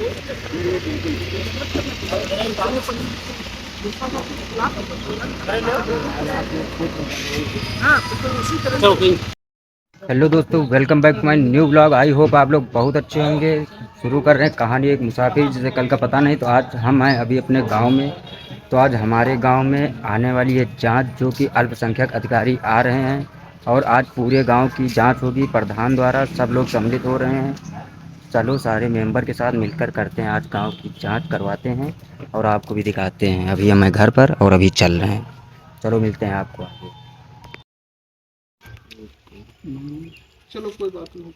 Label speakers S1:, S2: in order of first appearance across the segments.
S1: Hello दोस्तों, welcome back to my new blog. I hope आप लोग बहुत अच्छे होंगे। शुरू कर रहे हैं कहानी एक मुसाफिर जिसे कल का पता नहीं। तो आज हम हैं अभी अपने गांव में। तो आज हमारे गांव में आने वाली है जांच, जो कि अल्पसंख्यक अधिकारी आ रहे हैं और आज पूरे गांव की जांच होगी प्रधान द्वारा। सब लोग सम्मिलित हो रहे हैं। चलो सारे मेंबर के साथ मिलकर करते हैं, आज गांव की जांच करवाते हैं और आपको भी दिखाते हैं। अभी हम हैं घर पर और अभी चल रहे हैं। चलो मिलते हैं आपको आगे।
S2: चलो कोई बात नहीं।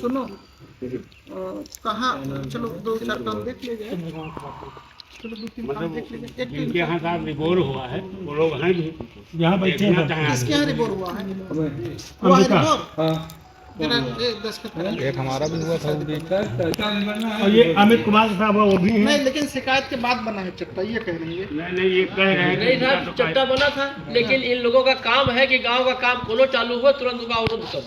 S2: सुनो, कहाँ चलो 2-4 काम देख ले जाए। चलो 2-3 काम देख ले जाए। एक
S3: जिनके यहाँ साहब रिपोर्ट हुआ है वो लोग हैं भी यहाँ बैठे हैं।
S2: किसके यहाँ रिपोर्ट हुआ है?
S4: एक हमारा भी हुआ था
S3: और ये अमित कुमार साहब वो भी
S2: नहीं, लेकिन शिकायत के बाद बना है चट्टा, ये कह रही है।
S3: नहीं ये कह रहे हैं
S5: नहीं साहब, चट्टा बना था, लेकिन इन लोगों का काम है कि गांव का काम कोनो चालू हुआ तुरंत उसका अवरोध करो।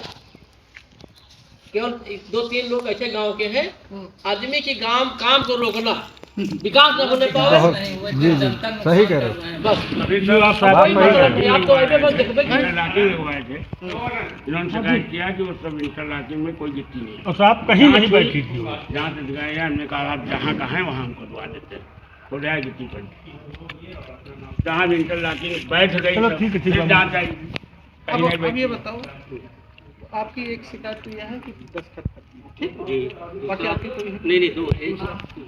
S5: केवल 2-3 लोग ऐसे गांव के हैं, आदमी की काम को रोकना, विकास न होने पाए।
S4: जी जी सही कह रहे हो।
S5: बस
S3: अभी जो आप साहब
S5: आपको ऐसे बस देखो
S3: इंटरलॉकिंग में हुए थे, इन्होंने शिकायत किया कि वो सब इंटरलॉकिंग में कोई गिट्टी नहीं।
S6: और साहब कहीं नहीं बैठी थी।
S3: जहाँ से दिखाया हमने कहा आप जहाँ कहाँ वहाँ हमको दवा देते हैं, तो जाए गिट्टी पर जहाँ भी इंटरलॉकिंग बैठ गई।
S6: चलो ठीक है, ठीक है।
S3: जाँच आई कहीं नहीं
S2: अब ये
S3: बैठी।
S2: बताओ, आपकी एक शिकायत तो यह है कि दस्तखत करती है, ठीक?
S5: जी।
S2: बाकी आपकी कोई
S5: नहीं दो है,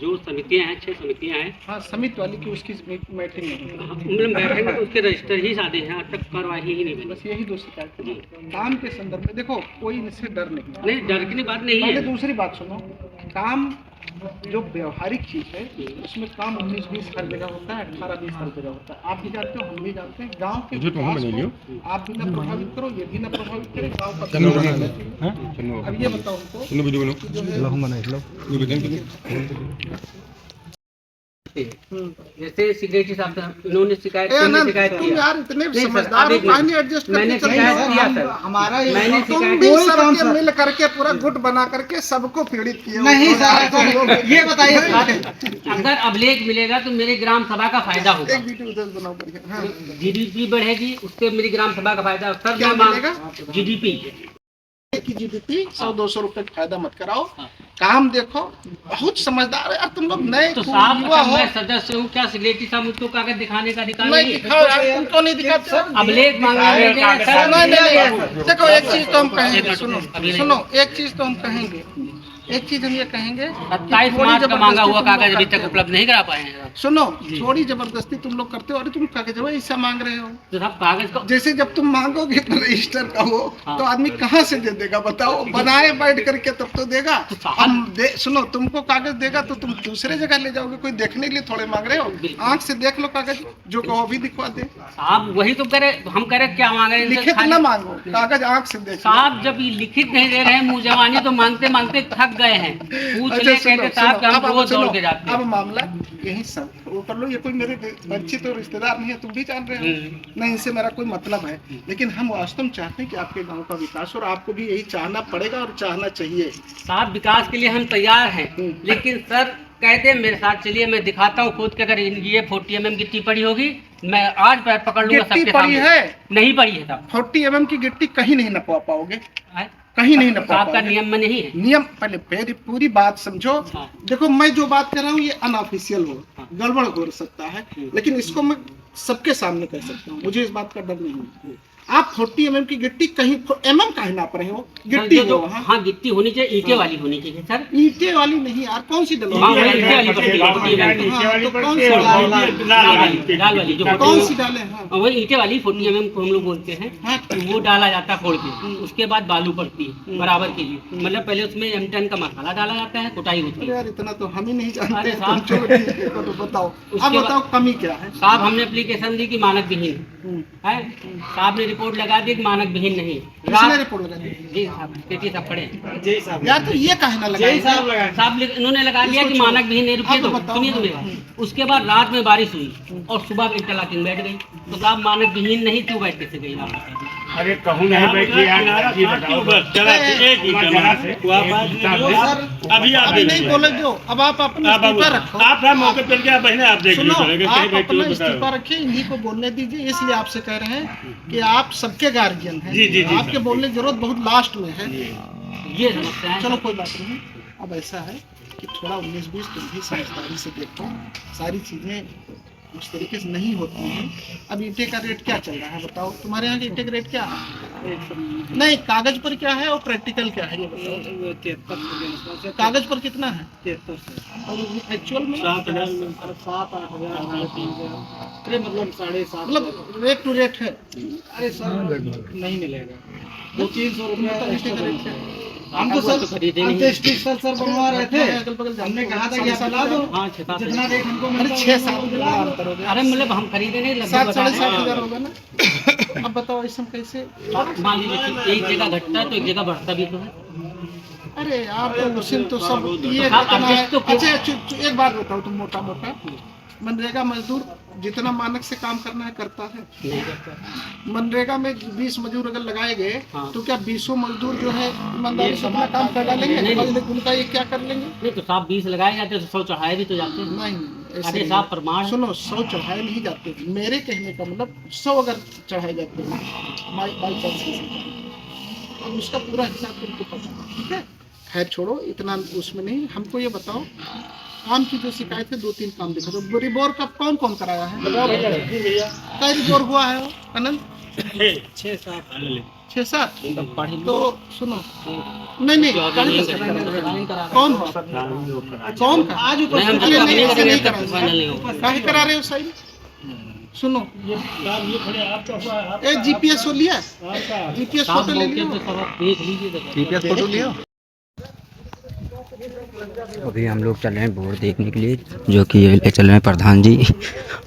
S5: जो समितियां हैं 6 समितियां हैं।
S2: हाँ, समिति वाली की उसकी मैटिंग नहीं है।
S5: मतलब बैठेंगे तो उसके रजिस्टर ही सादे हैं, अब तक कार्रवाई ही नहीं बनी।
S2: बस यही 2 शिकायत है। काम के संदर्भ में देखो, कोई इनसे डर नहीं।
S5: नहीं, डर की बात नहीं
S2: पहले
S5: है।
S2: दूसरी बात सुनो, काम जो व्यवहारिक चीज है उसमें काम 19-20 हर जगह होता है, 18-20 हर जगह होता है। आप भी जानते हो, हम भी जानते हैं। गांव के विकास को आप भी ना प्रभावित करो, ये भी ना प्रभावित करे गांव का। अब ये बताओ
S5: जैसे सिक्योरिटी साहब इन्होंने शिकायत
S2: तुम
S5: किया।
S2: यार इतने
S5: नहीं, सर,
S2: समझदार
S5: आप
S2: हो,
S5: एक मिनट।
S2: कहानी एडजस्ट
S5: मैंने
S2: करके
S5: शिकायत
S2: चलो।
S5: किया सर,
S2: हमारा ये
S5: मैंने
S2: तुम
S5: शिकायत
S2: भी
S5: किया।
S2: सबके मिल करके पूरा गुट बना करके सबको पीड़ित किए।
S7: नहीं सर, ये बताइए
S5: अगर अभिलेख मिलेगा तो मेरी ग्राम सभा का फायदा होगा,
S2: एक वीडियो उधर बनाओ बढ़िया। हाँ,
S5: जीडीपी बढ़ेगी, उससे मेरी ग्राम सभा का फायदा। सर
S2: क्या
S5: मैं
S2: मिलेगा?
S5: जीडीपी
S2: की जीडीपी 100-200 रुपए का फायदा मत कराओ। काम देखो, बहुत समझदार है यार तुम लोग। नए
S5: तो
S2: खूब
S5: साहब
S2: युवा हो।
S5: मैं सदस्य हूँ, क्या सिक्योरिटी साहब मुझको कागज दिखाने का अधिकार
S2: नहीं
S5: नहीं है?
S2: दिखाओ यार, तुमको नहीं दिखाते सर।
S5: अभिलेख मांगा है सर।
S2: नहीं, देखो एक चीज तो हम कहेंगे, सुनो
S5: अभी नहीं।
S2: सुनो, एक चीज तो हम कहेंगे, एक चीज हम ये कहेंगे,
S5: 27
S2: थोड़ी
S5: मार्च का मांगा हुआ
S2: जबरदस्ती तुम
S5: कागज
S2: लोग
S5: अभी
S2: करते
S5: तक
S2: हो।
S5: उपलब्ध नहीं करा पाए हैं।
S2: सुनो, थोड़ी जबरदस्ती तुम लोग करते हो। अरे तुम कागज ऐसा मांग रहे हो,
S5: तो साहब कागज को
S2: जैसे जब तुम मांगोगे तो रजिस्टर का हो तो आदमी कहाँ से दे देगा बताओ? बनाए बैठ करके तब तो देगा। हम सुनो, तुमको कागज देगा तो तुम दूसरे जगह ले जाओगे, कोई देखने के लिए थोड़े मांग रहे हो। आंख से देख लो कागज, जो कहो भी दिखवा दे।
S5: साहब वही तो करे, हम करे क्या मांग रहे हैं इनसे?
S2: लिखित न मांगो, कागज आंख से देख लो।
S5: साहब जब ये लिखित नहीं दे रहे हैं, मुँह जवानी तो मांगते मांगते थक गए हैं। पूछ ले कहते साहब कि हम रोज दौड़ के जाते
S2: अब
S5: हैं।
S2: मामला यही सब वो कर लो। ये कोई मेरे परिचित तो रिश्तेदार नहीं है, तुम भी जान रहे हो। नहीं, इनसे मेरा कोई मतलब है, लेकिन हम वास्तव में चाहते हैं कि आपके गांव का विकास हो और आपको भी यही चाहना पड़ेगा और चाहना चाहिए।
S5: साहब विकास के लिए हम तैयार हैं, लेकिन सर कहते हैं मेरे साथ चलिए, मैं दिखाता हूँ खुद के। अगर ये 40 mm गिट्टी पड़ी होगी, मैं आज पैर पकड़ लूंगा
S2: गिट्टी
S5: सबके
S2: पड़ी
S5: सामने।
S2: है?
S5: नहीं पड़ी है साहब।
S2: 40 mm की गिट्टी कहीं नहीं नपवा पाओगे,
S5: है?
S2: कहीं नहीं नपवा
S5: साहब का
S2: पाओगे।
S5: नियम में नहीं है।
S2: नियम पहले पूरी बात समझो।
S5: हाँ।
S2: देखो, मैं जो बात कर रहा हूँ ये अनऑफिशियल हो, गड़बड़ हो सकता है, लेकिन इसको मैं सबके सामने कह सकता हूँ, मुझे इस बात का डर नहीं है। आप 40 mm की गिट्टी कहीं mm कहीं नाप रहे हो, गिट्टी
S5: जो
S2: हो। हाँ,
S5: हाँ गिट्टी होनी चाहिए, ईंटे वाली होनी चाहिए सर।
S2: ईंटे वाली नहीं यार, कौन सी डलो?
S5: हाँ, वही ईंटे वाली पट्टी,
S2: हाँ, तो कौन सी
S5: लाल वाली जो
S2: कौन सी डाले? हाँ,
S5: वही ईंटे वाली 40 mm को हम लोग बोलते हैं।
S2: हाँ,
S5: वो डाला जाता है फोड़ के, उसके बाद बालू पड़ती है बराबर के लिए। मतलब पहले उसमें M10 का मसाला डाला जाता है, कुटाई होती
S2: अरे
S5: है।
S2: यार इतना तो हम ही नहीं जानते।
S5: अरे
S2: तुम
S5: साहब।
S2: चलो ठीक है, तो बताओ अब बताओ कमी क्या है?
S5: साहब हमने एप्लीकेशन दी कि मानक विहीन है, साहब ने रिपोर्ट लगा दी कि मानक विहीन नहीं।
S2: किसने रिपोर्ट लगा दी?
S5: जी साहब, पेटी साहब पढ़े।
S2: यार तो ये कहना लगा
S5: साहब इन्होंने लगा दिया कि मानक विहीन नहीं। रुकिए तो सुनिए तो मेरा। उसके बाद रात में बारिश हुई और सुबह इंटरलॉकिंग बैठ गई, तो साहब मानक विहीन नहीं क्यों बैठ कैसे गई?
S3: अरे कहूँ नहीं बैठिए यार, जी बताओ बस जरा एक ही जरा से अभी आप
S2: अभी नहीं बोले जो, अब आप अपना इस्तीफा रखो।
S3: आप मौके पर क्या बहने आप देख
S2: सुनो,
S3: लीजिए
S2: आप अपना इस्तीफा रखिए, इन्हीं को बोलने दीजिए। इसलिए आपसे कह रहे हैं कि आप सबके गार्जियन हैं।
S3: जी, जी, जी,
S2: आपके बोलने की जरूरत बहुत लास्ट में है।
S5: ये समस्या है।
S2: चलो कोई बात नहीं। अब ऐसा है कि थोड़ा 19-20 तुम भी समझदारी से देखो, सारी चीजें उस तरीके से नहीं होती हैं। अब ईंटे का रेट क्या चल रहा है बताओ, तुम्हारे यहाँ के ईंटे का रेट क्या है? नहीं, कागज पर क्या है और प्रैक्टिकल क्या है ये बताओ। 73 कागज पर कितना है? 73 और एक्चुअल में 7,000 7-8 हजार, मतलब 7.5 मतलब रेट टू रेट है। अरे सर नहीं मिलेगा, 200-300 रुपये ईंटे का रेट क्या है?
S7: हम तो सर सर बनवा रहे थे, हमने कहा था कि आप ला दो जितना रेट हमको मिलता है।
S2: 6-7
S5: अरे मतलब हम खरीदे नहीं, लगभग
S2: 7-7.5 हजार होगा ना। अब बताओ इसमें कैसे?
S5: मान लीजिए एक जगह घटता है तो एक जगह बढ़ता भी तो है।
S2: अरे आप तो मुस्लिम तो सब ये
S5: आप
S2: कितना है?
S5: adjust तो
S2: अच्छा एक बात बताओ, तुम मोटा मोटा मनरेगा मजदूर जितना मानक से काम करना है करता है?
S5: नहीं करता।
S2: मनरेगा में 20 मजदूर अगर लगाए गए
S5: हाँ।
S2: तो क्या 20 मजदूर जो है ईमानदारी से अपना काम कर डालेंगे? उनका ये क्या कर लेंगे?
S5: नहीं तो साहब 20 लगाए जाते तो 100 चढ़ाए भी तो जाते हैं।
S2: नहीं ऐसे
S5: अरे
S2: नहीं।
S5: साहब प्रमाण है।
S2: सुनो, 100 चढ़ाए नहीं जाते। मेरे कहने का मतलब 100 अगर चढ़ाए जाते हैं बाई चांस से, अब उसका पूरा हिसाब तुमको पता है, ठीक है? खैर छोड़ो, इतना उसमें नहीं। हमको ये बताओ, काम की जो शिकायत है 2-3 काम दिखा दो। रिबोर का कौन कौन कराया है? कई रिबोर हुआ है वो अनंत? 6-7 तो सुनो, नहीं कौन कौन का आज काहे करा रहे हो साइड? सुनो, एक जीपीएस हो लिया, जीपीएस फोटो ले लिया।
S5: देख लीजिए
S4: जीपीएस फोटो लिया।
S1: अभी हम लोग चल रहे हैं बोर्ड देखने के लिए, जो कि ये ले चल रहे हैं प्रधान जी।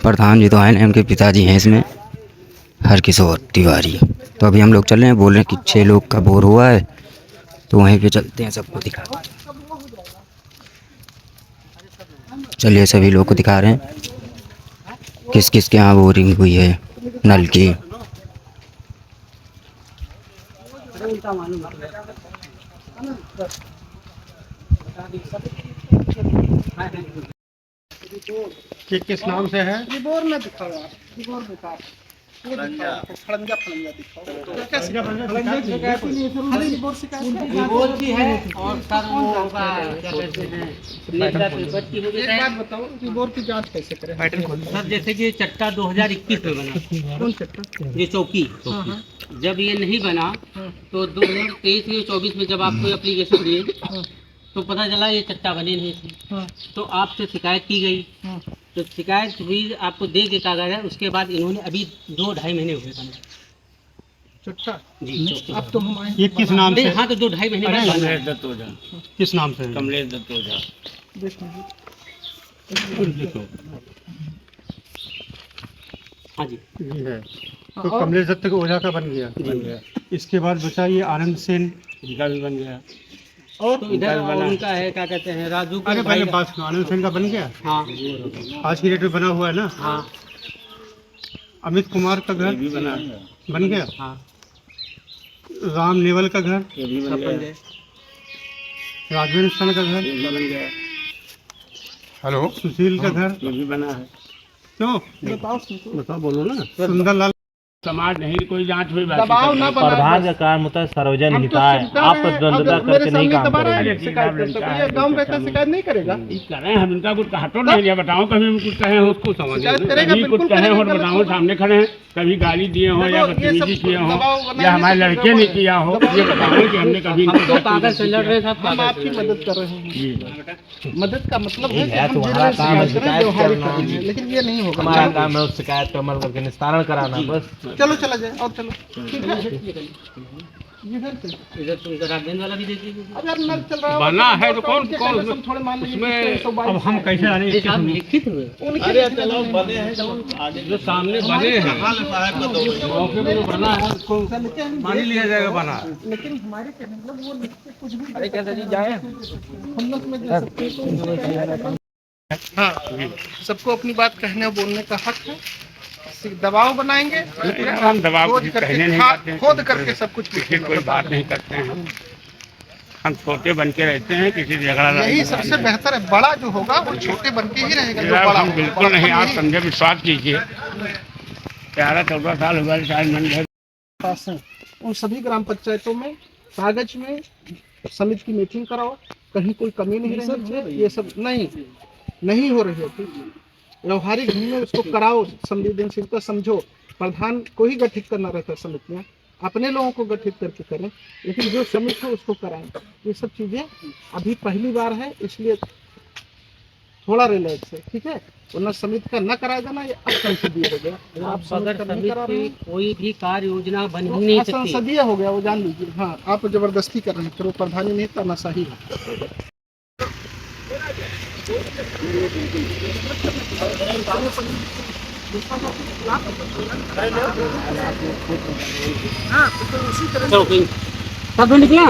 S1: प्रधान जी तो आए नहीं, उनके पिताजी हैं इसमें, हरकिशोर तिवारी। तो अभी हम लोग चल रहे हैं, बोल रहे हैं कि 6 लोग का बोर हुआ है, तो वहीं पे चलते हैं, सबको दिखा। चलिए सभी लोग को दिखा रहे हैं किस किस के यहाँ बोरिंग हुई है नल की।
S2: किस नाम से है? रिबोर में दिखाओ यार, रिबोर दिखाओ, वो दिखाओ, फलंजा दिखाओ। खाली रिबोर शिकायत है?
S5: रिबोर की है और सर वो होगा क्या कहते हैं पेपर की हो
S2: एक
S5: जाए।
S2: बात बताओ, रिबोर की जांच कैसे करें?
S5: सर जैसे कि ये चट्टा 2021 में बना,
S2: कौन चट्टा?
S5: ये चौकी
S2: हाँ।
S5: जब ये नहीं बना तो 2023 या 24 में जब आप कोई एप्लीकेशन दिए तो पता चला ये चट्टा बने नहीं थी,
S2: हाँ।
S5: तो आपसे शिकायत की गई,
S2: हाँ।
S5: तो शिकायत हुई, आपको दे के कागज है। उसके बाद इन्होंने अभी 2-2.5 महीने हुए बने
S2: चट्टा
S5: जी चौकी।
S2: अब तो हम आए।
S3: ये किस नाम
S5: नहीं
S3: से?
S5: हाँ तो 2-2.5 महीने बाद बना है।
S3: कमलेश दत्त ओझा। किस नाम से? कमलेश दत्त ओझा।
S5: हाँ जी
S3: ये है तो कमलेश दत्त ओझा का बन गया। इसके बाद बचा ये आनंद सेन का भी बन गया।
S2: और
S5: तो इधर और उनका है क्या कहते हैं राजू का
S3: अरे
S5: भाई
S3: पहले बात सुनो, आनंद सेन का बन गया,
S5: हाँ
S3: आज की डेट में बना हुआ है ना।
S5: हाँ
S3: अमित कुमार का घर भी बन गया।
S5: हाँ
S3: राम नेवल का घर,
S5: सब बन गए।
S3: राघवेंद्र सन का घर बन गया। हेलो, सुशील का घर भी बना है। क्यों बताओ, बोलो ना। सुंदरलाल समाज नहीं कोई जांच हुई,
S2: दबाव ना बनाए।
S6: प्रधान का कार्य मुतः सार्वजनिक
S2: हम तो
S6: हिताय,
S2: सुनता
S6: आप
S2: रहे,
S6: प्रतिद्वंद्विता
S2: अगर मेरे
S6: करके नहीं
S2: सामने
S6: काम
S2: दबा रहा है,
S6: करेंगे।
S2: शिकायत करता है, तो ये गाँव में ऐसा शिकायत नहीं करेगा?
S3: कर रहे हैं हम, इनका कुछ हटो नहीं दिया, बताओ कभी हम कुछ कहे हो उसको समझ,
S2: शिकायत करेगा,
S3: कभी कुछ
S2: बिल्कुल
S3: कहे हो
S2: करेगा,
S3: बताओ,
S2: गलत
S3: सामने खड़े हैं, कभी गाली दिए हो या
S2: देखो, ये सब
S3: बदतमीजी किए हो
S2: दबाव बनाने
S3: या हमारे
S2: से
S3: लड़के
S2: दबाव
S3: ने
S2: है।
S3: किया हो, ये बताओ कि हमने कभी
S5: हम तो कागज से लड़ रहे थे,
S2: हम आपकी मदद कर रहे हैं। मदद का मतलब है कि हम
S6: तुम्हारा
S2: जिस
S6: काम है
S2: शिकायत करें,
S6: शिकायत
S2: व्यवहारिक
S6: करना।
S2: करेंगे, लेकिन ये नहीं होगा।
S6: हमारा काम है उस शिकायत का अमल करके निस्तारण कराना बस।
S2: चलो चला जाए और चलो, ठीक है? इधर से
S5: इधर तो इधर राघवेंद्र वाला भी देख लीजिए।
S2: अब यार नल चल रहा है,
S3: बना है तो कौन
S2: उनके
S3: कौन
S2: कहने से हम थोड़े मान लीजिए
S3: उसमें,
S2: कि 122
S3: अब हम कैसे आने
S5: ये साहब लिखित हुए
S2: उनके
S3: जो सामने बने हैं मौके पे जो बना है उसको मान ही लिया जाएगा बना है।
S2: लेकिन हमारे कहने मतलब वो लिख के कुछ भी अरे कैसे जी जाए हम लोग में जा सकते हैं तो हाँ, सबको अपनी बात कहने और बोलने का हक है। दबाव बनाएंगे
S3: हम दबाव
S2: खोद
S3: किसी
S2: करके
S3: कहने नहीं
S2: खाद-
S3: जाते हैं।
S2: खोद करके सब कुछ
S3: किसी कोई बात नहीं करते हैं। हम छोटे बन के रहते हैं, किसी से झगड़ा
S2: यही
S3: नहीं
S2: सबसे बेहतर है। बड़ा जो होगा वो छोटे बन के ही रहेगा जो
S3: जनाब,
S2: बड़ा
S3: हम
S2: होगा।
S3: बिल्कुल नहीं, आप समझे, विश्वास कीजिए 13-14 साल हुआ रिटायरमेंट है।
S2: पास हैं उन सभी ग्राम पंचायतों में कागज में समिति की मीटिंग कराओ, कहीं कोई कमी नहीं रहनी चाहिए। ये सब नहीं हो रही है। व्यवहारिक ढंग में उसको कराओ, संवेदनशीलता समझो। प्रधान को ही गठित करना रहता है समितियाँ, अपने लोगों को गठित करके करें, लेकिन जो समिति है उसको कराएं। ये सब चीजें अभी पहली बार है, इसलिए थोड़ा रिलैक्स है, ठीक है। वरना समिति का न कराया जाना ये असंसदीय हो गया। अगर आप समिति का नहीं करा रहे हैं,
S7: कोई भी कार्य योजना बन ही नहीं सकती।
S2: असंसदीय हो गया, वो जान लीजिए। हाँ, आप जबरदस्ती कर रहे हैं, फिर वो प्रधानी नहीं तानाशाही है। हाँ, तो उसी तरह
S7: कब निकला